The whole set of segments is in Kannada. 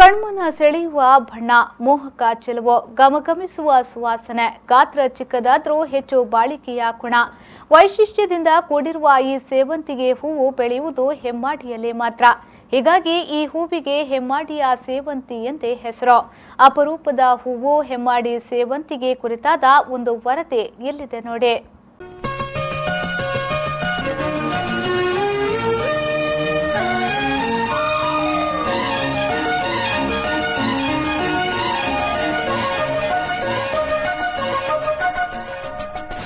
ಕಣ್ಮನ ಸೆಳೆಯುವ ಬಣ್ಣ, ಮೋಹಕ ಚೆಲುವು, ಗಮಗಮಿಸುವ ಸುವಾಸನೆ, ಗಾತ್ರ ಚಿಕ್ಕದಾದರೂ ಹೆಚ್ಚು ಬಾಳಿಕೆಯ ಗುಣ, ವೈಶಿಷ್ಟ್ಯದಿಂದ ಕೂಡಿರುವ ಈ ಸೇವಂತಿಗೆ ಹೂವು ಬೆಳೆಯುವುದು ಹೆಮ್ಮಾಡಿಯಲ್ಲಿ ಮಾತ್ರ. ಹೀಗಾಗಿ ಈ ಹೂವಿಗೆ ಹೆಮ್ಮಾಡಿಯ ಸೇವಂತಿ ಎಂದೇ ಹೆಸರು. ಅಪರೂಪದ ಹೂವು ಹೆಮ್ಮಾಡಿ ಸೇವಂತಿಗೆ ಕುರಿತಾದ ಒಂದು ವರದಿ ಎಲ್ಲಿದೆ ನೋಡಿ.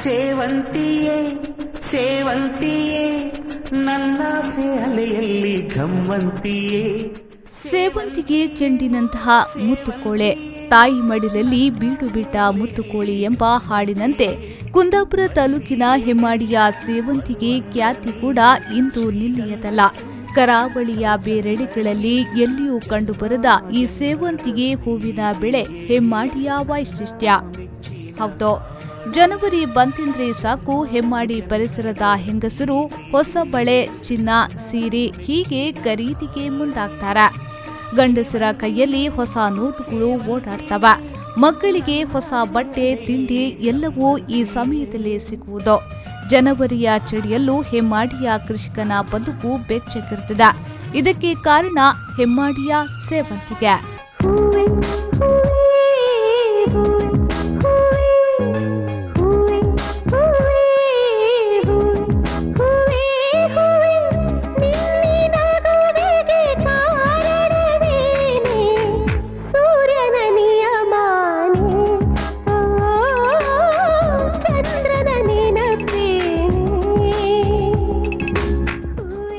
ಸೇವಂತಿಯೇ ಸೇವಂತಿಯೇ ನನ್ನಾಸೆ ಅಲೆಯಲ್ಲಿ ಗಮ್ಮಂತಿಯೇ. ಸೇವಂತಿಗೆ ಚೆಂಡಿನಂತಹ ಮುತ್ತುಕೋಳೆ, ತಾಯಿ ಮಡಿಲಲ್ಲಿ ಬೀಡು ಬಿಟ್ಟ ಮುತ್ತುಕೋಳಿ ಎಂಬ ಹಾಡಿನಂತೆ ಕುಂದಾಪುರ ತಾಲೂಕಿನ ಹೆಮ್ಮಾಡಿಯ ಸೇವಂತಿಗೆ ಖ್ಯಾತಿ ಕೂಡ ಇಂದು ನಿನ್ನೆಯದಲ್ಲ. ಕರಾವಳಿಯ ಬೇರೆಡೆಗಳಲ್ಲಿ ಎಲ್ಲಿಯೂ ಕಂಡುಬರದ ಈ ಸೇವಂತಿಗೆ ಹೂವಿನ ಬೆಳೆ ಹೆಮ್ಮಾಡಿಯ ವೈಶಿಷ್ಟ್ಯ. ಹೌದು, ಜನವರಿ ಬಂತೆಂದ್ರೆ ಸಾಕು ಹೆಮ್ಮಾಡಿ ಪರಿಸರದ ಹೆಂಗಸರು ಹೊಸ ಬಳೆ, ಚಿನ್ನ, ಸೀರೆ ಹೀಗೆ ಖರೀದಿಗೆ ಮುಂದಾಗ್ತಾರೆ. ಗಂಡಸರ ಕೈಯಲ್ಲಿ ಹೊಸ ನೋಟುಗಳು ಓಡಾಡ್ತವೆ. ಮಕ್ಕಳಿಗೆ ಹೊಸ ಬಟ್ಟೆ, ತಿಂಡಿ ಎಲ್ಲವೂ ಈ ಸಮಯದಲ್ಲಿ ಸಿಗುವುದು. ಜನವರಿಯ ಚಳಿಯಲ್ಲೂ ಹೆಮ್ಮಾಡಿಯ ಕೃಷಿಕನ ಬದುಕು ಬೆಚ್ಚಗಿರುತ್ತದೆ. ಇದಕ್ಕೆ ಕಾರಣ ಹೆಮ್ಮಾಡಿಯ ಸೇವಂತಿಗೆ.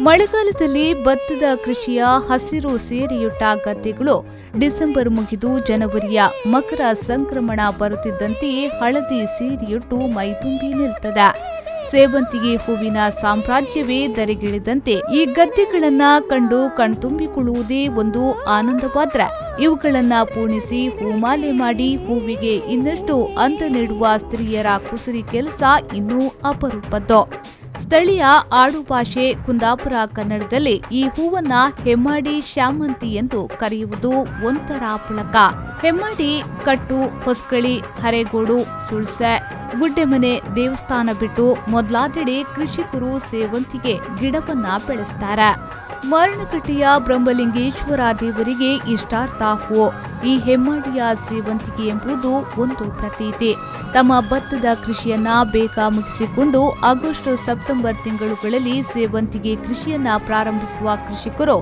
ಮಳೆಗಾಲದಲ್ಲಿ ಭತ್ತದ ಕೃಷಿಯ ಹಸಿರು ಸೇರಿಯುಟ್ಟ ಗದ್ದೆಗಳು ಡಿಸೆಂಬರ್ ಮುಗಿದು ಜನವರಿಯ ಮಕರ ಸಂಕ್ರಮಣ ಬರುತ್ತಿದ್ದಂತೆಯೇ ಹಳದಿ ಸೀರೆಯುಟ್ಟು ಮೈತುಂಬಿ ನಿಲ್ತದೆ. ಸೇವಂತಿಗೆ ಹೂವಿನ ಸಾಮ್ರಾಜ್ಯವೇ ಧರೆಗಿಳಿದಂತೆ ಈ ಗದ್ದೆಗಳನ್ನ ಕಂಡು ಕಣ್ತುಂಬಿಕೊಳ್ಳುವುದೇ ಒಂದು ಆನಂದವಾದ್ರೆ, ಇವುಗಳನ್ನ ಪೂರ್ಣಿಸಿ ಹೂಮಾಲೆ ಮಾಡಿ ಹೂವಿಗೆ ಇನ್ನಷ್ಟು ಅಂದ ನೀಡುವ ಸ್ತ್ರೀಯರ ಕುಸರಿ ಕೆಲಸ ಇನ್ನೂ ಅಪರೂಪದ್ದು. ಸ್ಥಳೀಯ ಆಡುಭಾಷೆ ಕುಂದಾಪುರ ಕನ್ನಡದಲ್ಲಿ ಈ ಹೂವನ್ನ ಹೆಮ್ಮಾಡಿ ಶ್ಯಾಮಂತಿ ಎಂದು ಕರೆಯುವುದು ಒಂಥರ ಪುಳಕ. ಹೆಮ್ಮಾಡಿ, ಕಟ್ಟು, ಹೊಸಕಳಿ, ಹರೇಗೋಡು, ಸುಳ್ಸೆ, ಗುಡ್ಡೆಮನೆ, ದೇವಸ್ಥಾನ ಬಿಟ್ಟು ಮೊದಲಾದೆಡೆ ಕೃಷಿಕರು ಸೇವಂತಿಗೆ ಗಿಡವನ್ನ ಬೆಳೆಸ್ತಾರೆ. ಮರಣಕಟ್ಟೆಯ ಬ್ರಹ್ಮಲಿಂಗೇಶ್ವರ ದೇವರಿಗೆ ಇಷ್ಟಾರ್ಥ ಹೂ ಈ ಹೆಮ್ಮಾಡಿಯ ಸೇವಂತಿಗೆ ಎಂಬುದು ಒಂದು ಪ್ರತೀತಿ. ತಮ್ಮ ಭತ್ತದ ಕೃಷಿಯನ್ನ ಬೇಗ ಮುಗಿಸಿಕೊಂಡು ಆಗಸ್ಟ್ ಸೆಪ್ಟೆಂಬರ್ ತಿಂಗಳುಗಳಲ್ಲಿ ಸೇವಂತಿಗೆ ಕೃಷಿಯನ್ನ ಪ್ರಾರಂಭಿಸುವ ಕೃಷಿಕರು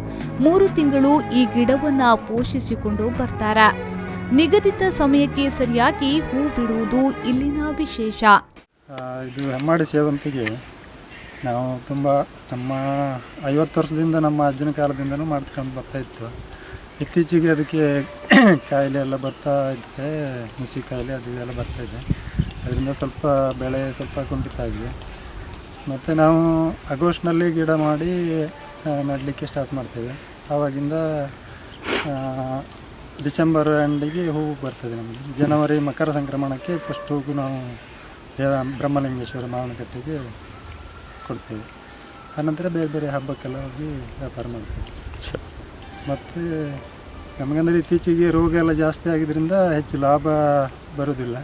3 ತಿಂಗಳು ಈ ಗಿಡವನ್ನ ಪೋಷಿಸಿಕೊಂಡು ಬರ್ತಾರೆ. ನಿಗದಿತ ಸಮಯಕ್ಕೆ ಸರಿಯಾಗಿ ಹೂ ಬಿಡುವುದು ಇಲ್ಲಿನ ವಿಶೇಷ. ಇದು ಹೆಮ್ಮಾಡಿ ಸೇವಂತಿಗೆ ನಾವು ತುಂಬ ನಮ್ಮ 50 ವರ್ಷದಿಂದ ನಮ್ಮ ಅಜ್ಜನ ಕಾಲದಿಂದನೂ ಮಾಡ್ಕೊಂಡು ಬರ್ತಾ ಇತ್ತು. ಇತ್ತೀಚೆಗೆ ಅದಕ್ಕೆ ಕಾಯಿಲೆ ಎಲ್ಲ ಬರ್ತಾ ಇದ್ದೆ, ನುಸಿ ಕಾಯಿಲೆ ಅದು ಎಲ್ಲ ಬರ್ತಾಯಿದೆ. ಅದರಿಂದ ಸ್ವಲ್ಪ ಬೆಳೆ ಸ್ವಲ್ಪ ಕುಂಠಿತ ಆಗಿದೆ. ಮತ್ತು ನಾವು ಆಗಸ್ಟ್ನಲ್ಲಿ ಗಿಡ ಮಾಡಿ ನೆಡಲಿಕ್ಕೆ ಸ್ಟಾರ್ಟ್ ಮಾಡ್ತೇವೆ. ಆವಾಗಿಂದ ಡಿಸೆಂಬರ್ ಎಂಡಿಗೆ ಹೂವು ಬರ್ತದೆ ನಮಗೆ. ಜನವರಿ ಮಕರ ಸಂಕ್ರಮಣಕ್ಕೆ ಫಸ್ಟ್ ಹೂವು ನಾವು ಬ್ರಹ್ಮಲಿಂಗೇಶ್ವರ ಮಾವನಕಟ್ಟೆಗೆ ಕೊಡ್ತೇವೆ. ಆನಂತರ ಬೇರೆ ಬೇರೆ ಹಬ್ಬಕ್ಕೆಲ್ಲ ಹೋಗಿ ವ್ಯಾಪಾರ ಮಾಡ್ತೇವೆ. ಮತ್ತು ನಮಗಂದರೆ ಇತ್ತೀಚೆಗೆ ರೋಗ ಎಲ್ಲ ಜಾಸ್ತಿ ಆಗಿದ್ದರಿಂದ ಹೆಚ್ಚು ಲಾಭ ಬರೋದಿಲ್ಲ.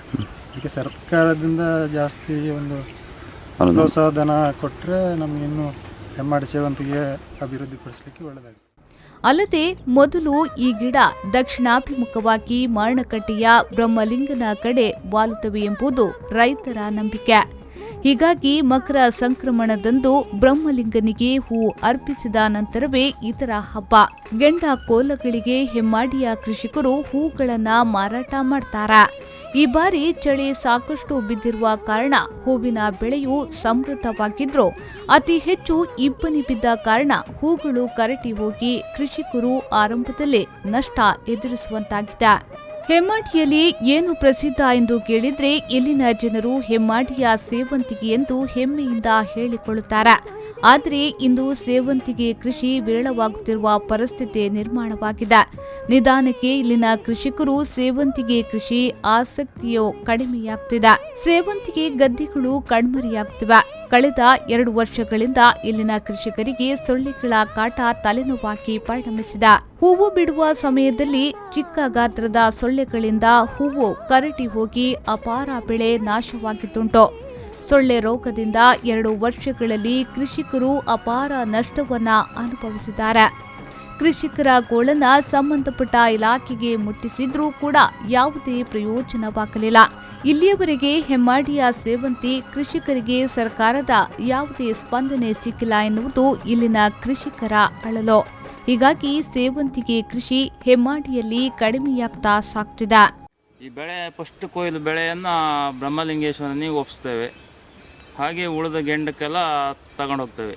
ಅದಕ್ಕೆ ಸರ್ಕಾರದಿಂದ ಜಾಸ್ತಿ ಒಂದು ಪ್ರೋತ್ಸಾಹಧನ ಕೊಟ್ಟರೆ ನಮಗಿನ್ನೂ ಹೆಮ್ಮಾಡಿ ಸೇವಂತಿಗೆ ಅಭಿವೃದ್ಧಿಪಡಿಸಲಿಕ್ಕೆ ಒಳ್ಳೆಯದಾಗುತ್ತೆ. ಅಲ್ಲದೆ ಮೊದಲು ಈ ಗಿಡ ದಕ್ಷಿಣಾಭಿಮುಖವಾಗಿ ಮರಣಕಟ್ಟೆಯ ಬ್ರಹ್ಮಲಿಂಗನ ಕಡೆ ವಾಲುತ್ತವೆ ಎಂಬುದು ರೈತರ ನಂಬಿಕೆ. ಹೀಗಾಗಿ ಮಕರ ಸಂಕ್ರಮಣದಂದು ಬ್ರಹ್ಮಲಿಂಗನಿಗೆ ಹೂ ಅರ್ಪಿಸಿದ ನಂತರವೇ ಇತರ ಹಬ್ಬ, ಗೆಂಡ ಕೋಲಗಳಿಗೆ ಹೆಮ್ಮಾಡಿಯ ಕೃಷಿಕರು ಹೂಗಳನ್ನ ಮಾರಾಟ ಮಾಡ್ತಾರೆ. ಈ ಬಾರಿ ಚಳಿ ಸಾಕಷ್ಟು ಬಿದ್ದಿರುವ ಕಾರಣ ಹೂವಿನ ಬೆಳೆಯು ಸಮೃದ್ಧವಾಗಿದ್ರೂ ಅತಿ ಹೆಚ್ಚು ಇಬ್ಬನಿ ಬಿದ್ದ ಕಾರಣ ಹೂಗಳು ಕರಟಿ ಹೋಗಿ ಕೃಷಿಕರು ಆರಂಭದಲ್ಲೇ ನಷ್ಟ ಎದುರಿಸುವಂತಾಗಿದೆ. ಹೆಮ್ಮಾಡಿಯಲ್ಲಿ ಏನು ಪ್ರಸಿದ್ಧ ಎಂದು ಕೇಳಿದ್ರೆ ಇಲ್ಲಿನ ಜನರು ಹೆಮ್ಮಾಡಿಯ ಸೇವಂತಿಗೆ ಎಂದು ಹೆಮ್ಮೆಯಿಂದ ಹೇಳಿಕೊಳ್ಳುತ್ತಾರೆ. ಆದರೆ ಇಂದು ಸೇವಂತಿಗೆ ಕೃಷಿ ವಿರಳವಾಗುತ್ತಿರುವ ಪರಿಸ್ಥಿತಿ ನಿರ್ಮಾಣವಾಗಿದೆ. ನಿಧಾನಕ್ಕೆ ಇಲ್ಲಿನ ಕೃಷಿಕರು ಸೇವಂತಿಗೆ ಕೃಷಿ ಆಸಕ್ತಿಯು ಕಡಿಮೆಯಾಗುತ್ತಿದೆ. ಸೇವಂತಿಗೆ ಗದ್ದೆಗಳು ಕಣ್ಮರೆಯಾಗುತ್ತಿವೆ. ಕಳೆದ 2 ವರ್ಷಗಳಿಂದ ಇಲ್ಲಿನ ಕೃಷಿಕರಿಗೆ ಸೊಳ್ಳೆಗಳ ಕಾಟ ತಲೆನೋವಾಗಿ ಪರಿಣಮಿಸಿದೆ. ಹೂವು ಬಿಡುವ ಸಮಯದಲ್ಲಿ ಚಿಕ್ಕ ಗಾತ್ರದ ಸೊಳ್ಳೆಗಳಿಂದ ಹೂವು ಕರಟಿ ಹೋಗಿ ಅಪಾರ ಬೆಳೆ ನಾಶವಾಗಿದ್ದುಂಟು. ಸೊಳ್ಳೆ ರೋಗದಿಂದ 2 ವರ್ಷಗಳಲ್ಲಿ ಕೃಷಿಕರು ಅಪಾರ ನಷ್ಟವನ್ನ ಅನುಭವಿಸಿದ್ದಾರೆ. ಕೃಷಿಕರ ಗೋಳನ್ನ ಸಂಬಂಧಪಟ್ಟ ಇಲಾಖೆಗೆ ಮುಟ್ಟಿಸಿದ್ರೂ ಕೂಡ ಯಾವುದೇ ಪ್ರಯೋಜನವಾಗಲಿಲ್ಲ. ಇಲ್ಲಿಯವರೆಗೆ ಹೆಮ್ಮಾಡಿಯ ಸೇವಂತಿ ಕೃಷಿಕರಿಗೆ ಸರ್ಕಾರದ ಯಾವುದೇ ಸ್ಪಂದನೆ ಸಿಕ್ಕಿಲ್ಲ ಎನ್ನುವುದು ಇಲ್ಲಿನ ಕೃಷಿಕರ ಅಳಲು. ಹೀಗಾಗಿ ಸೇವಂತಿಗೆ ಕೃಷಿ ಹೆಮ್ಮಾಡಿಯಲ್ಲಿ ಕಡಿಮೆಯಾಗ್ತಾ ಸಾಗ್ತಿದೆ. ಈ ಬೆಳೆ ಫಸ್ಟ್ ಕೊಯ್ಲು ಬೆಳೆಯನ್ನು ಬ್ರಹ್ಮಲಿಂಗೇಶ್ವರನಿಗೆ ಒಪ್ಪಿಸ್ತೇವೆ. ಹಾಗೆ ಉಳಿದ ಗೆಂಡಕ್ಕೆಲ್ಲ ತಗೊಂಡೋಗ್ತೇವೆ.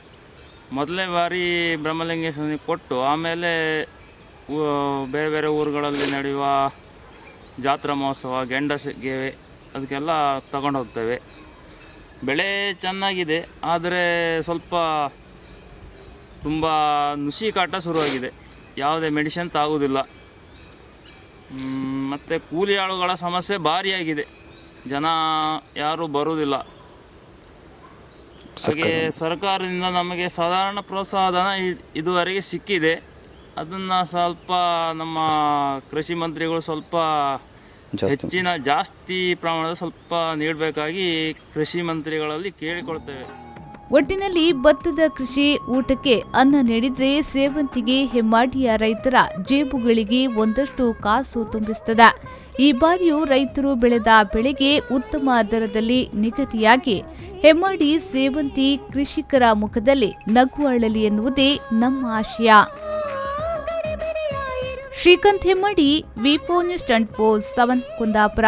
ಮೊದಲನೇ ಬಾರಿ ಬ್ರಹ್ಮಲಿಂಗೇಶ್ವರನಿಗೆ ಕೊಟ್ಟು ಆಮೇಲೆ ಬೇರೆ ಬೇರೆ ಊರುಗಳಲ್ಲಿ ನಡೆಯುವ ಜಾತ್ರಾ ಮಹೋತ್ಸವ, ಗೆಂಡಸಿಗೆ ಅದಕ್ಕೆಲ್ಲ ತಗೊಂಡು ಹೋಗ್ತೇವೆ. ಬೆಳೆ ಚೆನ್ನಾಗಿದೆ, ಆದರೆ ಸ್ವಲ್ಪ ತುಂಬ ನುಸಿ ಕಾಟ ಶುರುವಾಗಿದೆ. ಯಾವುದೇ ಮೆಡಿಸಿನ್ ತಾಗುವುದಿಲ್ಲ. ಮತ್ತು ಕೂಲಿ ಆಳುಗಳ ಸಮಸ್ಯೆ ಭಾರಿಯಾಗಿದೆ. ಜನ ಯಾರೂ ಬರುವುದಿಲ್ಲ. ಹಾಗೆ ಸರ್ಕಾರದಿಂದ ನಮಗೆ ಸಾಧಾರಣ ಪ್ರೋತ್ಸಾಹಧನ ಇದುವರೆಗೆ ಸಿಕ್ಕಿದೆ. ಅದನ್ನು ಸ್ವಲ್ಪ ನಮ್ಮ ಕೃಷಿ ಮಂತ್ರಿಗಳು ಸ್ವಲ್ಪ ಜಾಸ್ತಿ ಪ್ರಮಾಣದ ಸ್ವಲ್ಪ ನೀಡಬೇಕಾಗಿ ಕೃಷಿ ಮಂತ್ರಿಗಳಲ್ಲಿ ಕೇಳಿಕೊಳ್ತೇವೆ. ಒಟ್ಟಿನಲ್ಲಿ ಭತ್ತದ ಕೃಷಿ ಊಟಕ್ಕೆ ಅನ್ನ ನೀಡಿದ್ರೆ ಸೇವಂತಿಗೆ ಹೆಮ್ಮಾಡಿಯ ರೈತರ ಜೇಬುಗಳಿಗೆ ಒಂದಷ್ಟು ಕಾಸು ತುಂಬಿಸುತ್ತದೆ. ಈ ಬಾರಿಯೂ ರೈತರು ಬೆಳೆದ ಬೆಳೆಗೆ ಉತ್ತಮ ದರದಲ್ಲಿ ನಿಗದಿಯಾಗಿ ಹೆಮ್ಮಾಡಿ ಸೇವಂತಿ ಕೃಷಿಕರ ಮುಖದಲ್ಲಿ ನಗು ಅರಳಲಿ ಎನ್ನುವುದೇ ನಮ್ಮ ಆಶಯ. ಶ್ರೀಕಾಂತ್ ಹೆಮ್ಮಾಡಿ, ವಿ4 ನ್ಯೂಸ್ 24/7 ಕುಂದಾಪುರ.